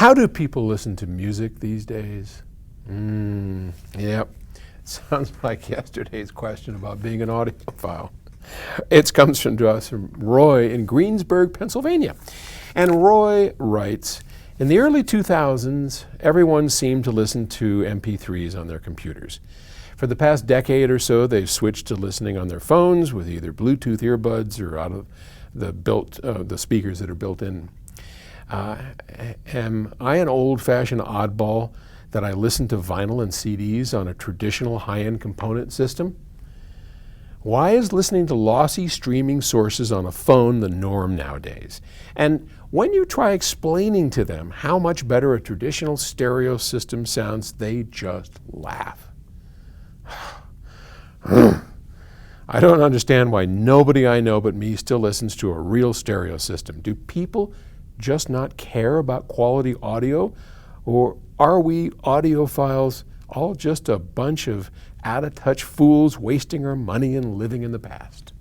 How do people listen to music these days? Yep. Sounds like yesterday's question about being an audiophile. It comes from us from Roy in Greensburg, Pennsylvania. And Roy writes, in the early 2000s, everyone seemed to listen to MP3s on their computers. For the past decade or so, they've switched to listening on their phones with either Bluetooth earbuds or out of the speakers that are built in. Am I an old-fashioned oddball that I listen to vinyl and CDs on a traditional high-end component system? Why is listening to lossy streaming sources on a phone the norm nowadays? And when you try explaining to them how much better a traditional stereo system sounds, they just laugh. I don't understand why nobody I know but me still listens to a real stereo system. Do people just not care about quality audio? Or are we audiophiles all just a bunch of out-of-touch fools wasting our money and living in the past?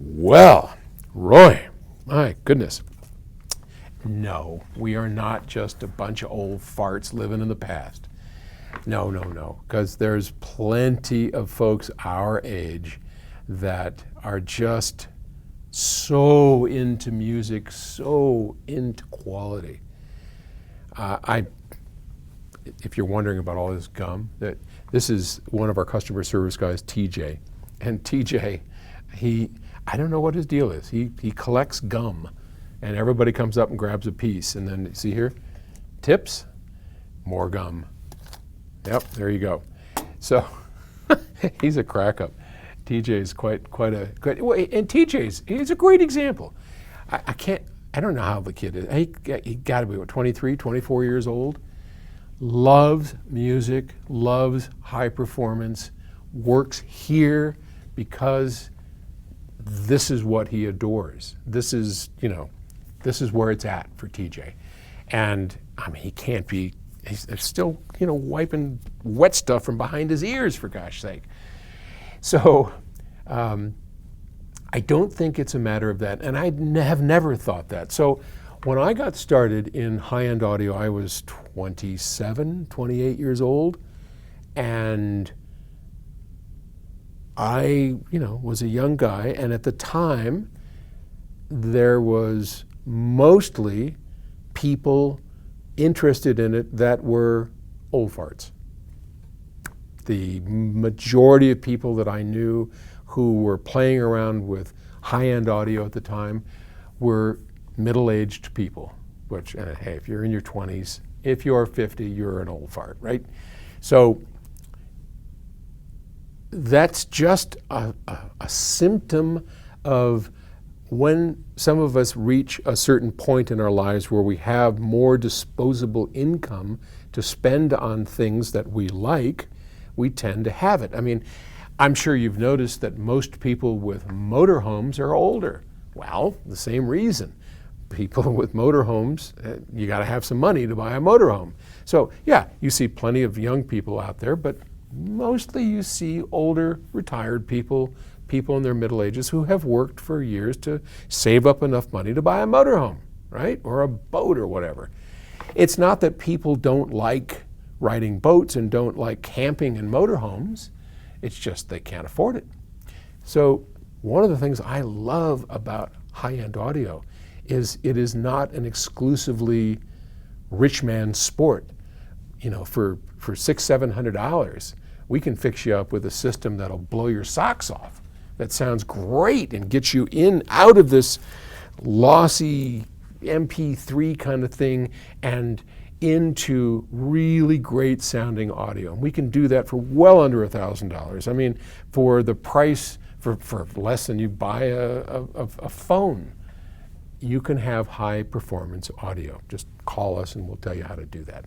Well, Roy, my goodness. No, we are not just a bunch of old farts living in the past. No, because there's plenty of folks our age that are just so into music, so into quality. If you're wondering about all this gum, this is one of our customer service guys, TJ. And TJ, I don't know what his deal is. He collects gum, and everybody comes up and grabs a piece. And then, see here, tips, more gum. Yep, there you go. So he's a crack up. TJ's quite and he's a great example. I don't know how the kid is. He got to be, 23, 24 years old. Loves music, loves high performance, works here because this is what he adores. This is where it's at for TJ. And I mean, he's still, wiping wet stuff from behind his ears, for gosh sake. So I don't think it's a matter of that, and I have never thought that. So when I got started in high-end audio, I was 28 years old, and I, was a young guy, and at the time, there was mostly people interested in it that were old farts. The majority of people that I knew who were playing around with high-end audio at the time were middle-aged people, which, hey, if you're in your 20s, if you're 50, you're an old fart, right? So that's just a symptom of when some of us reach a certain point in our lives where we have more disposable income to spend on things that we like, we tend to have it. I mean, I'm sure you've noticed that most people with motorhomes are older. Well, the same reason. People with motorhomes, you got to have some money to buy a motorhome. So yeah, you see plenty of young people out there, but mostly you see older, retired people in their middle ages who have worked for years to save up enough money to buy a motorhome, right? Or a boat or whatever. It's not that people don't like riding boats and don't like camping in motorhomes. It's just they can't afford it. So one of the things I love about high-end audio is it is not an exclusively rich man's sport. For $600-700, we can fix you up with a system that'll blow your socks off. That sounds great and gets you out of this lossy MP3 kind of thing and into really great sounding audio. And we can do that for well under $1,000. I mean, for the price, for less than you buy a phone, you can have high performance audio. Just call us and we'll tell you how to do that.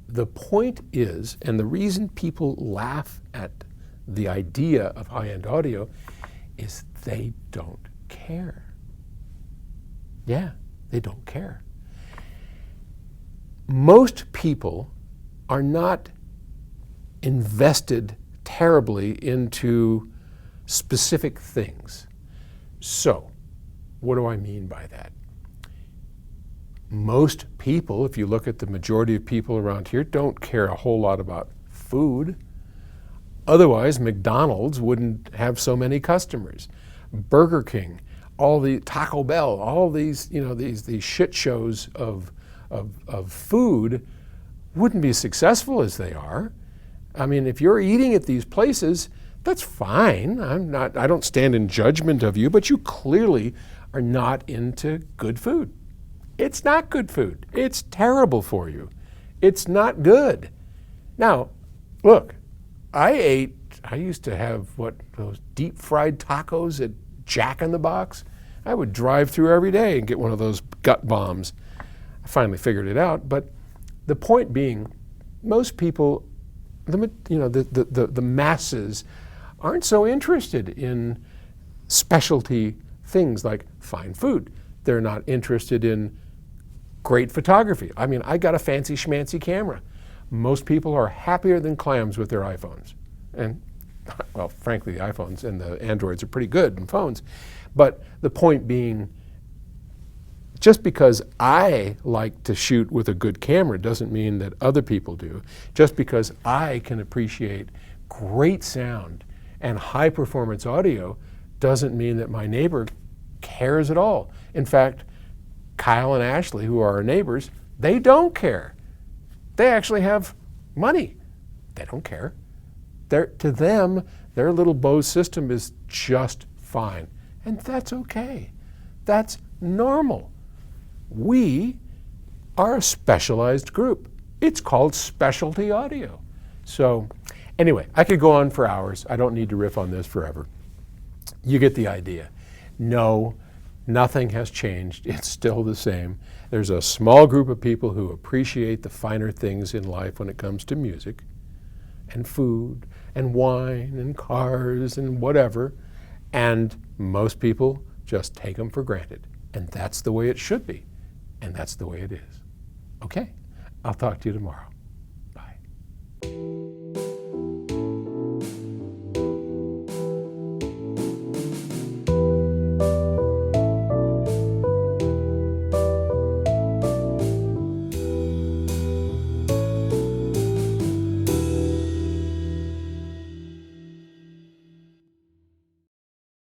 The point is, and the reason people laugh at the idea of high-end audio is they don't care. Yeah, they don't care. Most people are not invested terribly into specific things. So, what do I mean by that? most people, if you look at the majority of people around here, don't care a whole lot about food. Otherwise, McDonald's wouldn't have so many customers. Burger King, all the Taco Bell, all these, these shit shows of food wouldn't be successful as they are. I mean, if you're eating at these places, that's fine. I don't stand in judgment of you, but you clearly are not into good food. It's not good food. It's terrible for you. It's not good. Now, look, I used to have those deep fried tacos at Jack in the Box. I would drive through every day and get one of those gut bombs. I finally figured it out, but the point being, most people, the masses aren't so interested in specialty things like fine food. They're not interested in great photography. I mean, I got a fancy schmancy camera. Most people are happier than clams with their iPhones. And, well, frankly, the iPhones and the Androids are pretty good in phones. But the point being, just because I like to shoot with a good camera doesn't mean that other people do. Just because I can appreciate great sound and high performance audio doesn't mean that my neighbor cares at all. In fact, Kyle and Ashley, who are our neighbors, they don't care. They actually have money. They don't care. To them, their little Bose system is just fine. And that's okay. That's normal. We are a specialized group. It's called specialty audio. So anyway, I could go on for hours. I don't need to riff on this forever. You get the idea. No, nothing has changed. It's still the same. There's a small group of people who appreciate the finer things in life when it comes to music and food and wine and cars and whatever. And most people just take them for granted. And that's the way it should be. And that's the way it is. Okay, I'll talk to you tomorrow.